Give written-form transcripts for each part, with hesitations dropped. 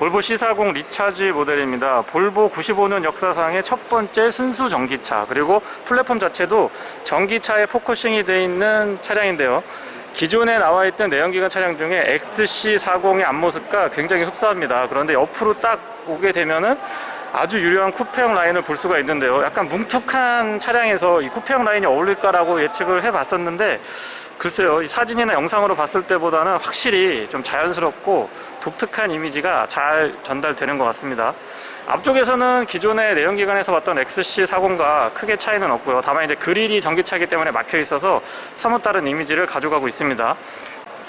볼보 C40 리차지 모델입니다. 볼보 95년 역사상의 첫 번째 순수 전기차, 그리고 플랫폼 자체도 전기차에 포커싱이 되어 있는 차량인데요. 기존에 나와 있던 내연기관 차량 중에 XC40의 앞모습과 굉장히 흡사합니다. 그런데 옆으로 딱 오게 되면은 아주 유려한 쿠페형 라인을 볼 수가 있는데요. 약간 뭉툭한 차량에서 이 쿠페형 라인이 어울릴까라고 예측을 해봤었는데, 글쎄요, 이 사진이나 영상으로 봤을 때보다는 확실히 좀 자연스럽고 독특한 이미지가 잘 전달되는 것 같습니다. 앞쪽에서는 기존의 내연기관에서 봤던 XC40과 크게 차이는 없고요. 다만 이제 그릴이 전기차이기 때문에 막혀 있어서 사뭇 다른 이미지를 가져가고 있습니다.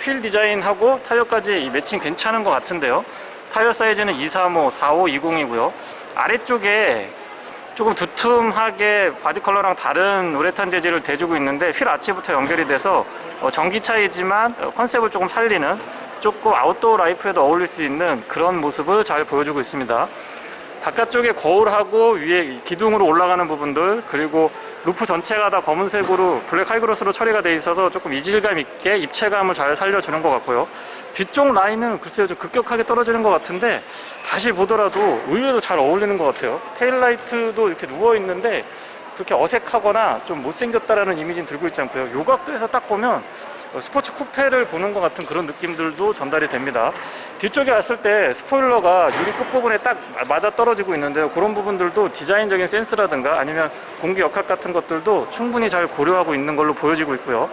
휠 디자인하고 타이어까지 매칭 괜찮은 것 같은데요. 타이어 사이즈는 235, 4520이고요. 아래쪽에 조금 두툼하게 바디 컬러랑 다른 우레탄 재질을 대주고 있는데, 휠 아치부터 연결이 돼서 전기차이지만 컨셉을 조금 살리는, 조금 아웃도어 라이프에도 어울릴 수 있는 그런 모습을 잘 보여주고 있습니다. 바깥쪽에 거울하고 위에 기둥으로 올라가는 부분들, 그리고 루프 전체가 다 검은색으로 블랙 하이그로스로 처리가 되어 있어서 조금 이질감 있게 입체감을 잘 살려주는 것 같고요. 뒤쪽 라인은 글쎄요, 좀 급격하게 떨어지는 것 같은데 다시 보더라도 의외로 잘 어울리는 것 같아요. 테일라이트도 이렇게 누워 있는데 그렇게 어색하거나 좀 못생겼다라는 이미지는 들고 있지 않고요. 요 각도에서 딱 보면 스포츠 쿠페를 보는 것 같은 그런 느낌들도 전달이 됩니다. 뒤쪽에 왔을 때 스포일러가 유리 끝부분에 딱 맞아 떨어지고 있는데요. 그런 부분들도 디자인적인 센스라든가 아니면 공기 역학 같은 것들도 충분히 잘 고려하고 있는 걸로 보여지고 있고요.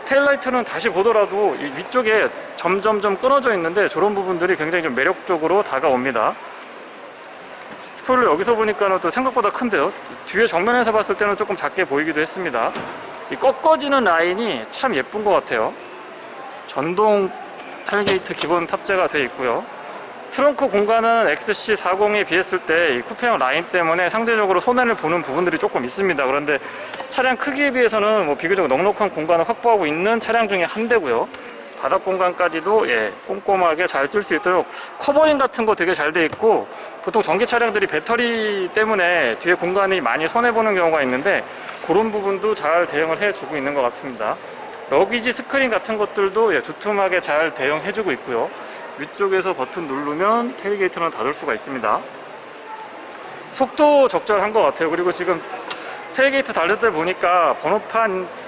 테일라이트는 다시 보더라도 이 위쪽에 점점점 끊어져 있는데 저런 부분들이 굉장히 좀 매력적으로 다가옵니다. 스포일러 여기서 보니까는 또 생각보다 큰데요. 뒤에 정면에서 봤을 때는 조금 작게 보이기도 했습니다. 이 꺾어지는 라인이 참 예쁜 것 같아요. 전동 타일게이트 기본 탑재가 되어 있고요. 트렁크 공간은 XC40에 비했을 때 이 쿠페형 라인 때문에 상대적으로 손해를 보는 부분들이 조금 있습니다. 그런데 차량 크기에 비해서는 비교적 넉넉한 공간을 확보하고 있는 차량 중에 한 대고요. 바닥 공간까지도 꼼꼼하게 잘 쓸 수 있도록 커버링 같은 거 되게 잘 돼 있고, 보통 전기 차량들이 배터리 때문에 뒤에 공간이 많이 손해보는 경우가 있는데 그런 부분도 잘 대응을 해주고 있는 것 같습니다. 러기지 스크린 같은 것들도 두툼하게 잘 대응해주고 있고요. 위쪽에서 버튼 누르면 테일게이트는 닫을 수가 있습니다. 속도 적절한 것 같아요. 그리고 지금 테일게이트 닫을 때 보니까 번호판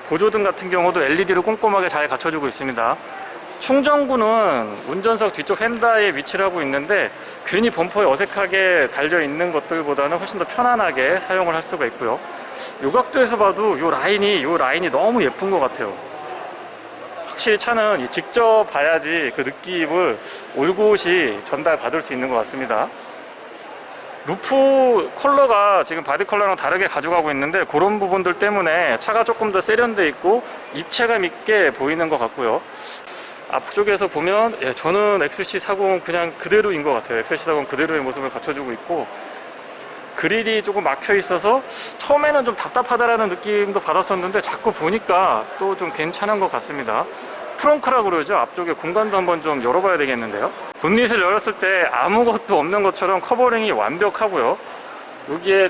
보조등 같은 경우도 LED로 꼼꼼하게 잘 갖춰주고 있습니다. 충전구는 운전석 뒤쪽 핸다에 위치를 하고 있는데 괜히 범퍼에 어색하게 달려있는 것들보다는 훨씬 더 편안하게 사용을 할 수가 있고요. 요 각도에서 봐도 요 라인이 너무 예쁜 것 같아요. 확실히 차는 직접 봐야지 그 느낌을 올곧이 전달받을 수 있는 것 같습니다. 루프 컬러가 지금 바디 컬러랑 다르게 가져가고 있는데 그런 부분들 때문에 차가 조금 더 세련돼 있고 입체감 있게 보이는 것 같고요. 앞쪽에서 보면 저는 XC40 그냥 그대로인 것 같아요. XC40 그대로의 모습을 갖춰주고 있고, 그릴이 조금 막혀 있어서 처음에는 좀 답답하다라는 느낌도 받았었는데 자꾸 보니까 또 좀 괜찮은 것 같습니다. 트렁크라고 그러죠. 앞쪽에 공간도 한번 좀 열어봐야 되겠는데요. 본닛을 열었을 때 아무것도 없는 것처럼 커버링이 완벽하고요. 여기에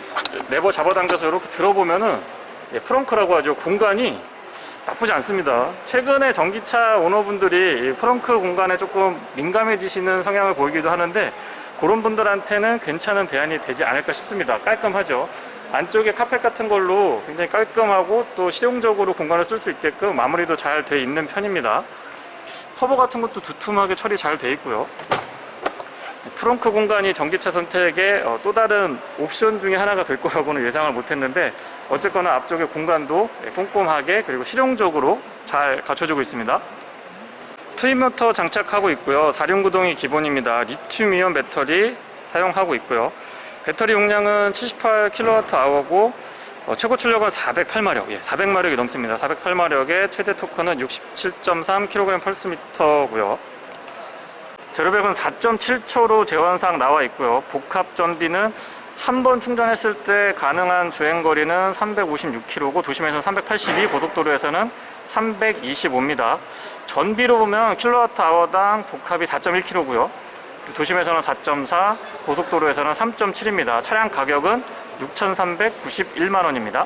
레버 잡아당겨서 이렇게 들어보면은 프렁크라고 하죠. 공간이 나쁘지 않습니다. 최근에 전기차 오너분들이 이 프렁크 공간에 조금 민감해지시는 성향을 보이기도 하는데 그런 분들한테는 괜찮은 대안이 되지 않을까 싶습니다. 깔끔하죠. 안쪽에 카펫 같은 걸로 굉장히 깔끔하고 또 실용적으로 공간을 쓸 수 있게끔 마무리도 잘 돼 있는 편입니다. 커버 같은 것도 두툼하게 처리 잘 돼 있고요. 트렁크 공간이 전기차 선택의 또 다른 옵션 중에 하나가 될 거라고는 예상을 못했는데 어쨌거나 앞쪽에 공간도 꼼꼼하게 그리고 실용적으로 잘 갖춰주고 있습니다. 트윈모터 장착하고 있고요. 4륜구동이 기본입니다. 리튬이온 배터리 사용하고 있고요. 배터리 용량은 78kWh고 최고 출력은 408마력, 400마력이 넘습니다. 408마력의 최대 토크는 67.3kgm/m고요. 제로백은 4.7초로 제원상 나와 있고요. 복합 전비는 한 번 충전했을 때 가능한 주행거리는 356km고 도심에서는 382, 고속도로에서는 325입니다. 전비로 보면 킬로와트아워당 복합이 4.1kg고요. 도심에서는 4.4, 고속도로에서는 3.7입니다. 차량 가격은 6,391만원입니다.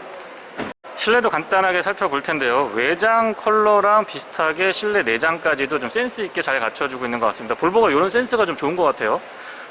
실내도 간단하게 살펴볼 텐데요. 외장 컬러랑 비슷하게 실내 내장까지도 좀 센스 있게 잘 갖춰주고 있는 것 같습니다. 볼보가 이런 센스가 좀 좋은 것 같아요.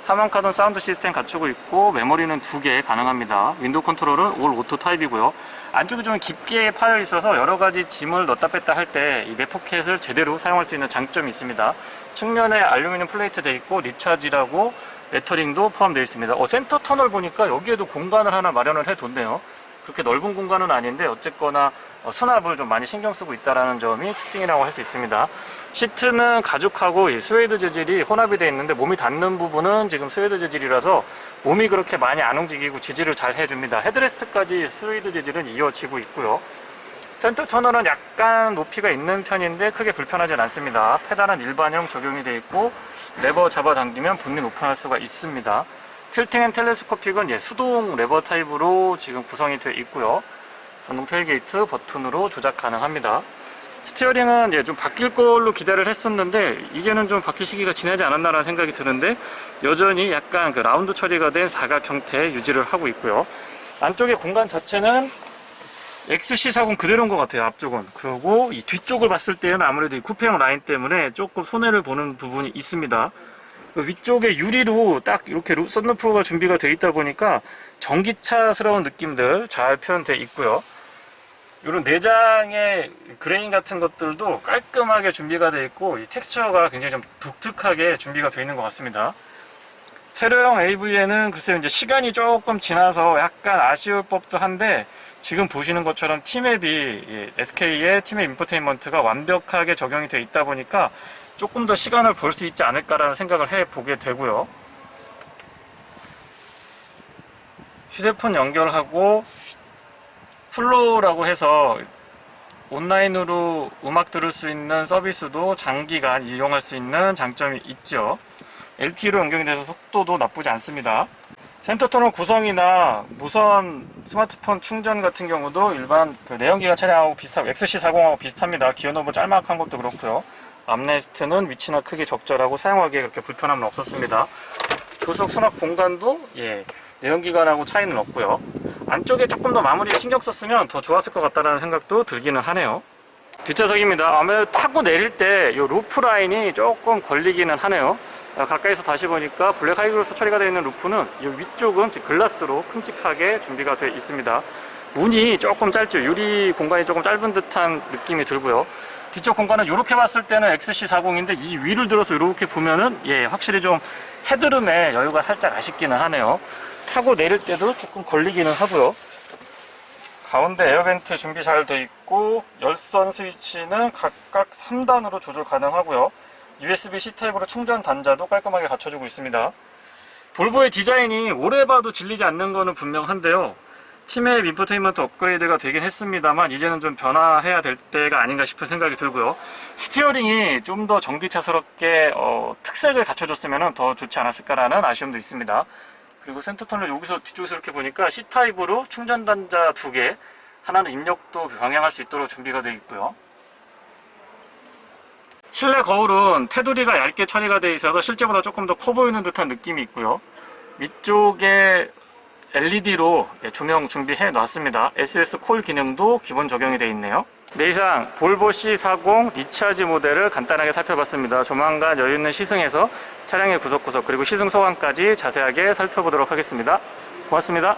하만카돈 사운드 시스템 갖추고 있고 메모리는 2개 가능합니다. 윈도우 컨트롤은 올 오토 타입이고요. 안쪽이 좀 깊게 파여 있어서 여러가지 짐을 넣다 뺐다 할 때 이 맥포켓을 제대로 사용할 수 있는 장점이 있습니다. 측면에 알루미늄 플레이트 되어 있고 리차지라고 레터링도 포함되어 있습니다. 센터 터널 보니까 여기에도 공간을 하나 마련을 해뒀네요. 그렇게 넓은 공간은 아닌데 어쨌거나 수납을 좀 많이 신경 쓰고 있다는 점이 특징이라고 할 수 있습니다. 시트는 가죽하고 이 스웨이드 재질이 혼합이 되어 있는데 몸이 닿는 부분은 지금 스웨이드 재질이라서 몸이 그렇게 많이 안 움직이고 지지를 잘 해줍니다. 헤드레스트까지 스웨이드 재질은 이어지고 있고요. 센터 터널은 약간 높이가 있는 편인데 크게 불편하진 않습니다. 페달은 일반형 적용이 되어 있고 레버 잡아당기면 본넷 오픈할 수가 있습니다. 틸팅 앤 텔레스코픽은 수동 레버 타입으로 지금 구성이 되어 있고요. 전동 테일게이트 버튼으로 조작 가능합니다. 스티어링은 좀 바뀔 걸로 기대를 했었는데 이제는 좀 바뀔 시기가 지나지 않았나라는 생각이 드는데 여전히 약간 그 라운드 처리가 된 사각 형태 유지를 하고 있고요. 안쪽의 공간 자체는 XC40 그대로인 것 같아요. 앞쪽은. 그리고 이 뒤쪽을 봤을 때는 아무래도 이 쿠페형 라인 때문에 조금 손해를 보는 부분이 있습니다. 위쪽에 유리로 딱 이렇게 썬루프가 준비가 되어 있다 보니까 전기차스러운 느낌들 잘 표현되어 있고요. 이런 내장의 그레인 같은 것들도 깔끔하게 준비가 되어 있고 이 텍스처가 굉장히 좀 독특하게 준비가 되어 있는 것 같습니다. 세로형 AV에는 글쎄요 이제 시간이 조금 지나서 약간 아쉬울 법도 한데 지금 보시는 것처럼 T맵이 SK의 T맵 인포테인먼트가 완벽하게 적용이 되어 있다 보니까 조금 더 시간을 벌 수 있지 않을까라는 생각을 해보게 되고요. 휴대폰 연결하고 플로우라고 해서 온라인으로 음악 들을 수 있는 서비스도 장기간 이용할 수 있는 장점이 있죠. LTE로 연결이 돼서 속도도 나쁘지 않습니다. 센터터널 구성이나 무선 스마트폰 충전 같은 경우도 일반 그 내연기관 차량하고 비슷하고 XC40하고 비슷합니다. 기어 노브 짤막한 것도 그렇고요. 암레스트는 위치나 크기 적절하고 사용하기에 그렇게 불편함은 없었습니다. 조석 수납 공간도 내연기관하고 차이는 없고요. 안쪽에 조금 더 마무리 신경 썼으면 더 좋았을 것 같다는 생각도 들기는 하네요. 뒷좌석입니다. 아무래도 타고 내릴 때 이 루프 라인이 조금 걸리기는 하네요. 가까이서 다시 보니까 블랙 하이그로스 처리가 되어 있는 루프는 이 위쪽은 글라스로 큼직하게 준비가 되어 있습니다. 문이 조금 짧죠. 유리 공간이 조금 짧은 듯한 느낌이 들고요. 뒤쪽 공간은 이렇게 봤을 때는 XC40인데 이 위를 들어서 이렇게 보면은 확실히 좀 헤드룸에 여유가 살짝 아쉽기는 하네요. 타고 내릴 때도 조금 걸리기는 하고요. 가운데 에어벤트 준비 잘 되어 있고 열선 스위치는 각각 3단으로 조절 가능하고요. USB-C 타입으로 충전 단자도 깔끔하게 갖춰주고 있습니다. 볼보의 디자인이 오래 봐도 질리지 않는 거는 분명한데요. T맵 인포테인먼트 업그레이드가 되긴 했습니다만 이제는 좀 변화해야 될 때가 아닌가 싶은 생각이 들고요. 스티어링이 좀 더 전기차스럽게 특색을 갖춰줬으면 더 좋지 않았을까라는 아쉬움도 있습니다. 그리고 센터터널 여기서 뒤쪽에서 이렇게 보니까 C타입으로 충전 단자 2개, 하나는 입력도 병행할 수 있도록 준비가 되어 있고요. 실내 거울은 테두리가 얇게 처리가 되어 있어서 실제보다 조금 더 커 보이는 듯한 느낌이 있고요. 위쪽에 LED로 조명 준비해 놨습니다. SOS 콜 기능도 기본 적용이 되어 있네요. 네, 이상 볼보 C40 리차지 모델을 간단하게 살펴봤습니다. 조만간 여유있는 시승에서 차량의 구석구석 그리고 시승 소감까지 자세하게 살펴보도록 하겠습니다. 고맙습니다.